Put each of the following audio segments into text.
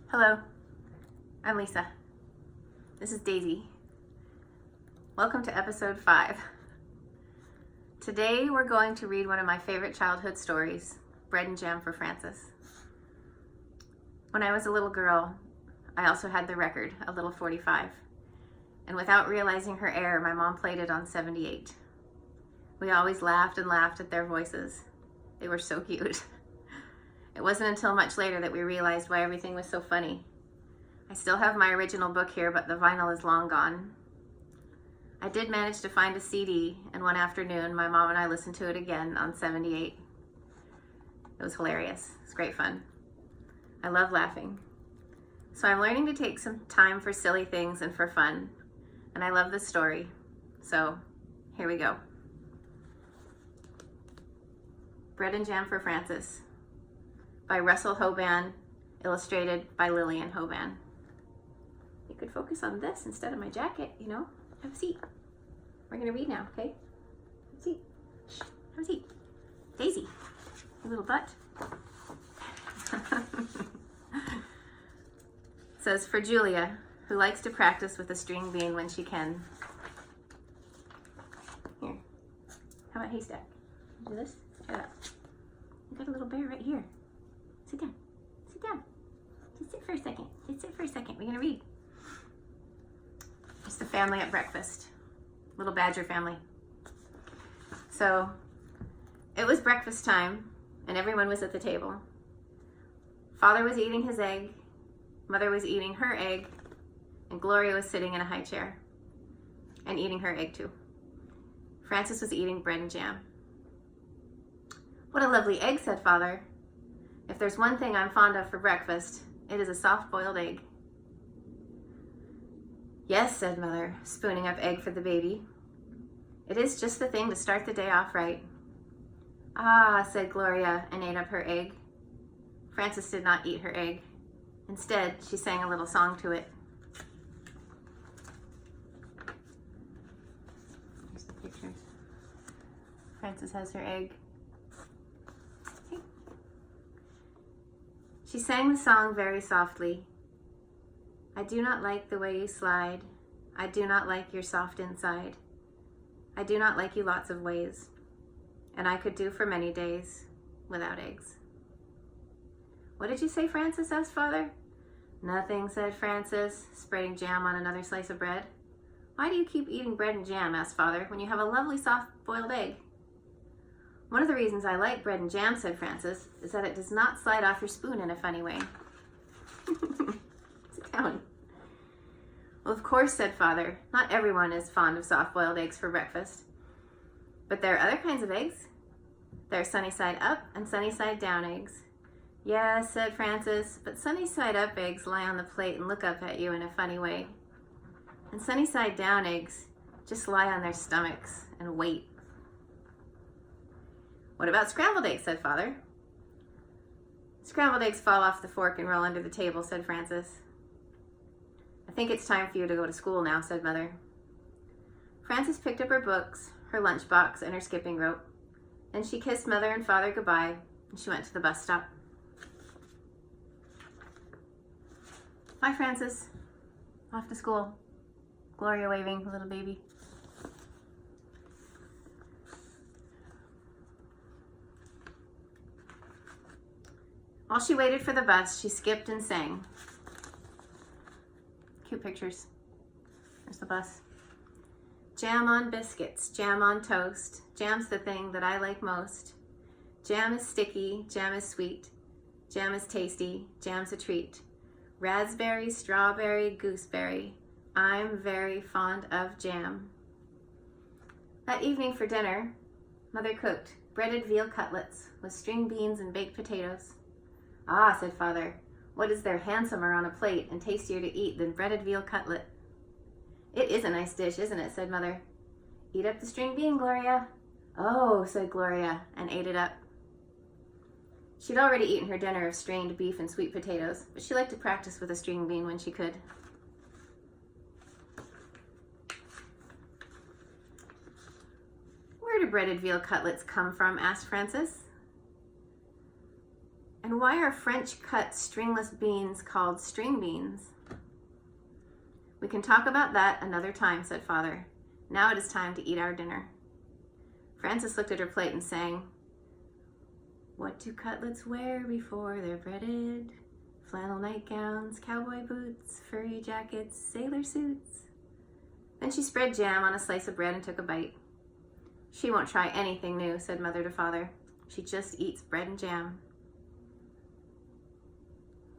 Hello, I'm Lisa. This is Daisy. Welcome to episode 5. Today we're going to read one of my favorite childhood stories, Bread and Jam for Frances. When I was a little girl, I also had the record, a little 45. And without realizing her error, my mom played it on 78. We always laughed and laughed at their voices. They were so cute. It wasn't until much later that we realized why everything was so funny. I still have my original book here, but the vinyl is long gone. I did manage to find a CD, and one afternoon, my mom and I listened to it again on 78. It was hilarious. It's great fun. I love laughing. So I'm learning to take some time for silly things and for fun, and I love this story. So here we go. Bread and Jam for Frances by Russell Hoban, illustrated by Lillian Hoban. You could focus on this instead of my jacket, you know? Have a seat. We're gonna read now, okay? Have a seat. Shh. Have a seat. Daisy, your little butt. It says, for Julia, who likes to practice with a string bean when she can. Here. How about haystack? Do this? Try that. You got a little bear right here. Sit down. Sit down. Just sit for a second. Just sit for a second. We're going to read. It's the family at breakfast. Little badger family. So, it was breakfast time, and everyone was at the table. Father was eating his egg. Mother was eating her egg. And Gloria was sitting in a high chair and eating her egg too. Frances was eating bread and jam. What a lovely egg, said Father. If there's one thing I'm fond of for breakfast, it is a soft-boiled egg. Yes, said Mother, spooning up egg for the baby. It is just the thing to start the day off right. Ah, said Gloria, and ate up her egg. Frances did not eat her egg. Instead, she sang a little song to it. Here's the pictures. Frances has her egg. She sang the song very softly. I do not like the way you slide. I do not like your soft inside. I do not like you lots of ways. And I could do for many days without eggs. What did you say, Frances? Asked Father. Nothing, said Frances, spreading jam on another slice of bread. Why do you keep eating bread and jam, asked Father, when you have a lovely soft-boiled egg? One of the reasons I like bread and jam, said Frances, is that it does not slide off your spoon in a funny way. Sit down. Well, of course, said Father, not everyone is fond of soft-boiled eggs for breakfast. But there are other kinds of eggs. There are sunny-side up and sunny-side down eggs. Yes, said Frances, but sunny-side up eggs lie on the plate and look up at you in a funny way. And sunny-side down eggs just lie on their stomachs and wait. What about scrambled eggs, said Father. Scrambled eggs fall off the fork and roll under the table, said Frances. I think it's time for you to go to school now, said Mother. Frances picked up her books, her lunchbox, and her skipping rope. Then she kissed Mother and Father goodbye, and she went to the bus stop. Bye, Frances. Off to school. Gloria waving, little baby. While she waited for the bus, she skipped and sang. Cute pictures. There's the bus. Jam on biscuits, jam on toast. Jam's the thing that I like most. Jam is sticky, jam is sweet. Jam is tasty, jam's a treat. Raspberry, strawberry, gooseberry. I'm very fond of jam. That evening for dinner, Mother cooked breaded veal cutlets with string beans and baked potatoes. Ah, said Father, what is there handsomer on a plate and tastier to eat than breaded veal cutlet? It is a nice dish, isn't it, said Mother. Eat up the string bean, Gloria. Oh, said Gloria, and ate it up. She'd already eaten her dinner of strained beef and sweet potatoes, but she liked to practice with a string bean when she could. Where do breaded veal cutlets come from? Asked Frances. And why are French cut stringless beans called string beans? We can talk about that another time, said Father. Now it is time to eat our dinner. Frances looked at her plate and sang, "What do cutlets wear before they're breaded? Flannel nightgowns, cowboy boots, furry jackets, sailor suits." Then she spread jam on a slice of bread and took a bite. "She won't try anything new," said Mother to Father. "She just eats bread and jam."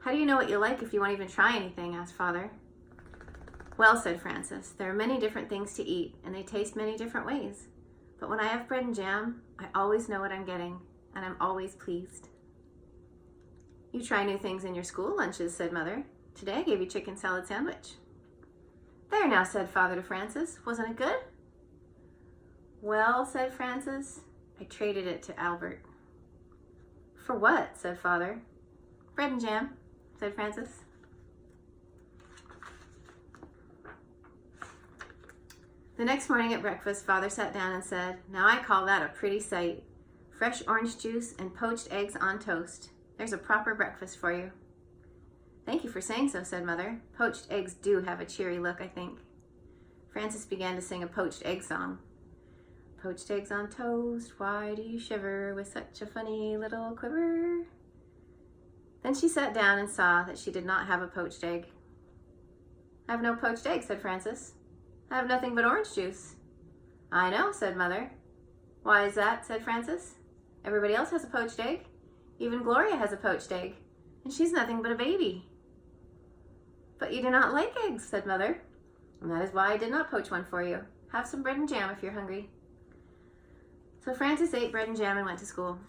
"How do you know what you like if you won't even try anything?" asked Father. "Well," said Frances, "there are many different things to eat, and they taste many different ways. But when I have bread and jam, I always know what I'm getting, and I'm always pleased." "You try new things in your school lunches," said Mother. "Today I gave you chicken salad sandwich." "There now," said Father to Frances. "Wasn't it good?" "Well," said Frances, "I traded it to Albert." "For what?" said Father. "Bread and jam," said Frances. The next morning at breakfast, Father sat down and said, "Now I call that a pretty sight. Fresh orange juice and poached eggs on toast. There's a proper breakfast for you." "Thank you for saying so," said Mother. "Poached eggs do have a cheery look, I think." Frances began to sing a poached egg song. "Poached eggs on toast, why do you shiver with such a funny little quiver?" Then she sat down and saw that she did not have a poached egg. "I have no poached egg," said Frances. "I have nothing but orange juice." "I know," said Mother. "Why is that?" said Frances. "Everybody else has a poached egg. Even Gloria has a poached egg, and she's nothing but a baby." "But you do not like eggs," said Mother. "And that is why I did not poach one for you. Have some bread and jam if you're hungry." So Frances ate bread and jam and went to school.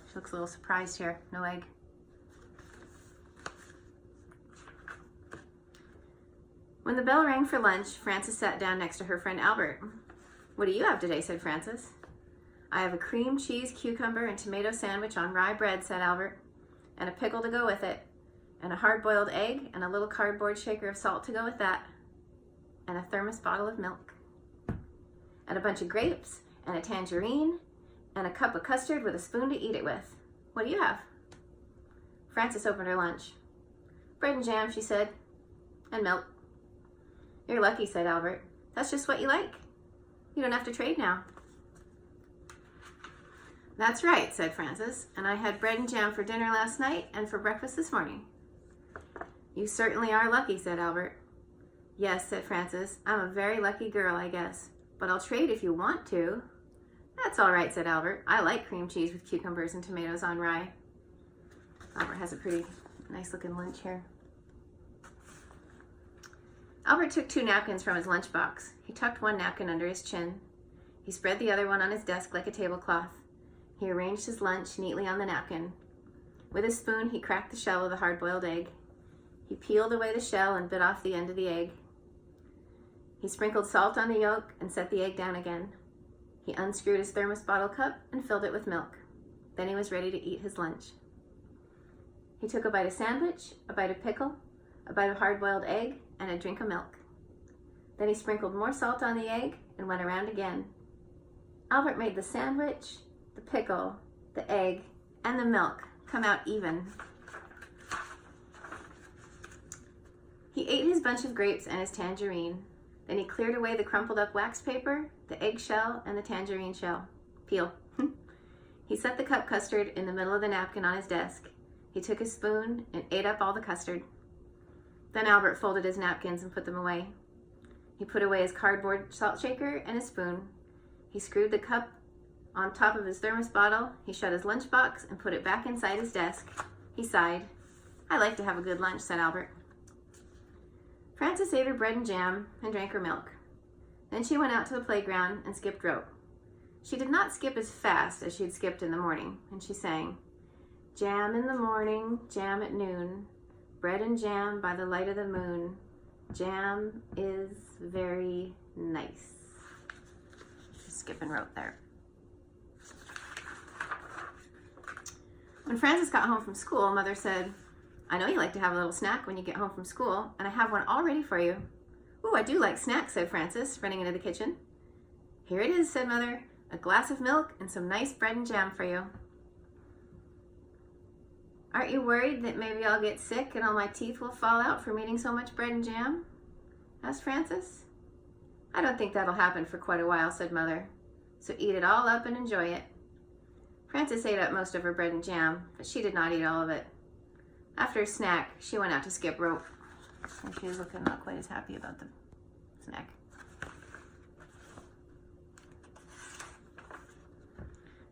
She looks a little surprised here. No egg. When the bell rang for lunch, Frances sat down next to her friend Albert. "What do you have today?" said Frances. "I have a cream cheese, cucumber, and tomato sandwich on rye bread," said Albert, "and a pickle to go with it, and a hard-boiled egg, and a little cardboard shaker of salt to go with that, and a thermos bottle of milk, and a bunch of grapes, and a tangerine, and a cup of custard with a spoon to eat it with. What do you have?" Frances opened her lunch. "Bread and jam," she said, "and milk." "You're lucky," said Albert. "That's just what you like. You don't have to trade now." "That's right," said Frances, "and I had bread and jam for dinner last night and for breakfast this morning." "You certainly are lucky," said Albert. "Yes," said Frances, "I'm a very lucky girl, I guess, but I'll trade if you want to." "That's all right," said Albert. "I like cream cheese with cucumbers and tomatoes on rye." Albert has a pretty nice looking lunch here. Albert took 2 napkins from his lunchbox. He tucked one napkin under his chin. He spread the other one on his desk like a tablecloth. He arranged his lunch neatly on the napkin. With a spoon, he cracked the shell of the hard-boiled egg. He peeled away the shell and bit off the end of the egg. He sprinkled salt on the yolk and set the egg down again. He unscrewed his thermos bottle cup and filled it with milk. Then he was ready to eat his lunch. He took a bite of sandwich, a bite of pickle, a bite of hard-boiled egg, and a drink of milk. Then he sprinkled more salt on the egg and went around again. Albert made the sandwich, the pickle, the egg, and the milk come out even. He ate his bunch of grapes and his tangerine. Then he cleared away the crumpled up wax paper, the egg shell, and the tangerine peel. He set the cup custard in the middle of the napkin on his desk. He took his spoon and ate up all the custard. Then Albert folded his napkins and put them away. He put away his cardboard salt shaker and his spoon. He screwed the cup on top of his thermos bottle. He shut his lunchbox and put it back inside his desk. He sighed. "I like to have a good lunch," said Albert. Frances ate her bread and jam and drank her milk. Then she went out to the playground and skipped rope. She did not skip as fast as she had skipped in the morning, and she sang, "Jam in the morning, jam at noon, bread and jam by the light of the moon. Jam is very nice." She's skipping rope there. When Frances got home from school, Mother said, "I know you like to have a little snack when you get home from school, and I have one all ready for you." "Ooh, I do like snacks," said Frances, running into the kitchen. "Here it is," said Mother, "a glass of milk and some nice bread and jam for you." Aren't you worried that maybe I'll get sick and all my teeth will fall out from eating so much bread and jam? Asked Frances. I don't think that'll happen for quite a while, said Mother. So eat it all up and enjoy it. Frances ate up most of her bread and jam, but she did not eat all of it. After a snack, she went out to skip rope. And she was looking not quite as happy about the snack.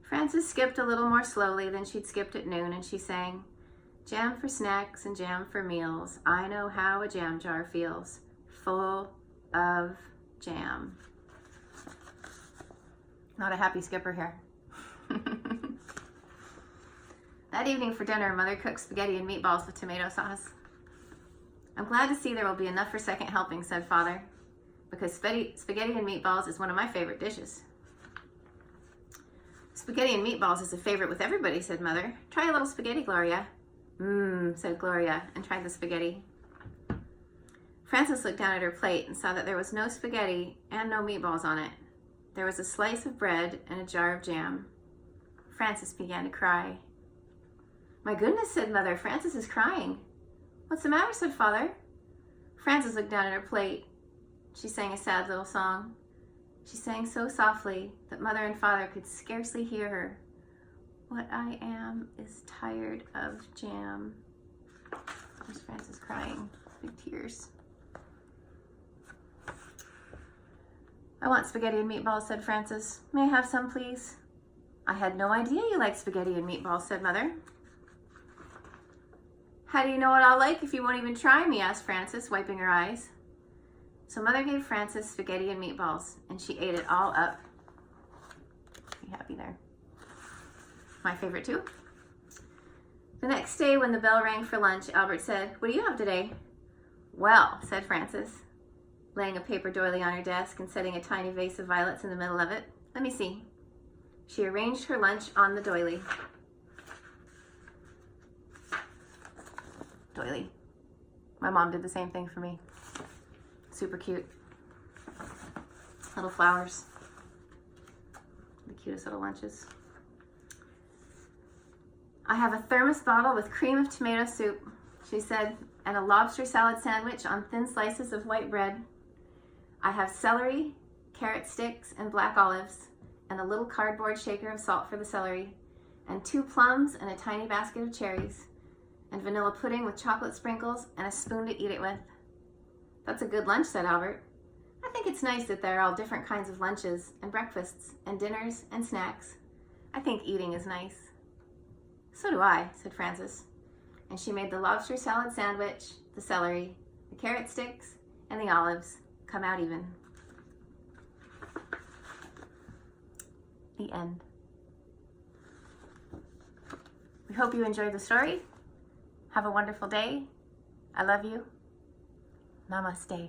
Frances skipped a little more slowly than she'd skipped at noon, and she sang, "Jam for snacks and jam for meals. I know how a jam jar feels, full of jam." Not a happy skipper here. That evening for dinner, Mother cooked spaghetti and meatballs with tomato sauce. I'm glad to see there will be enough for second helping, said Father, because spaghetti and meatballs is one of my favorite dishes. Spaghetti and meatballs is a favorite with everybody, said Mother. Try a little spaghetti, Gloria. Said Gloria, and tried the spaghetti. Frances looked down at her plate and saw that there was no spaghetti and no meatballs on it. There was a slice of bread and a jar of jam. Frances began to cry. My goodness, said Mother, Frances is crying. What's the matter, said Father. Frances looked down at her plate. She sang a sad little song. She sang so softly that Mother and Father could scarcely hear her. What I am is tired of jam. There's Frances crying, big tears. I want spaghetti and meatballs, said Frances. May I have some, please? I had no idea you liked spaghetti and meatballs, said Mother. How do you know what I'll like if you won't even try me? Asked Frances, wiping her eyes. So Mother gave Frances spaghetti and meatballs, and she ate it all up. Be happy there. My favorite too. The next day when the bell rang for lunch, Albert said, what do you have today? Well, said Frances, laying a paper doily on her desk and setting a tiny vase of violets in the middle of it. Let me see. She arranged her lunch on the doily. Doily. My mom did the same thing for me. Super cute. Little flowers. The cutest little lunches. I have a thermos bottle with cream of tomato soup, she said, and a lobster salad sandwich on thin slices of white bread. I have celery, carrot sticks, and black olives, and a little cardboard shaker of salt for the celery, and 2 plums and a tiny basket of cherries, and vanilla pudding with chocolate sprinkles and a spoon to eat it with. That's a good lunch, said Albert. I think it's nice that there are all different kinds of lunches and breakfasts and dinners and snacks. I think eating is nice. So do I, said Frances. And she made the lobster salad sandwich, the celery, the carrot sticks, and the olives come out even. The end. We hope you enjoyed the story. Have a wonderful day. I love you. Namaste.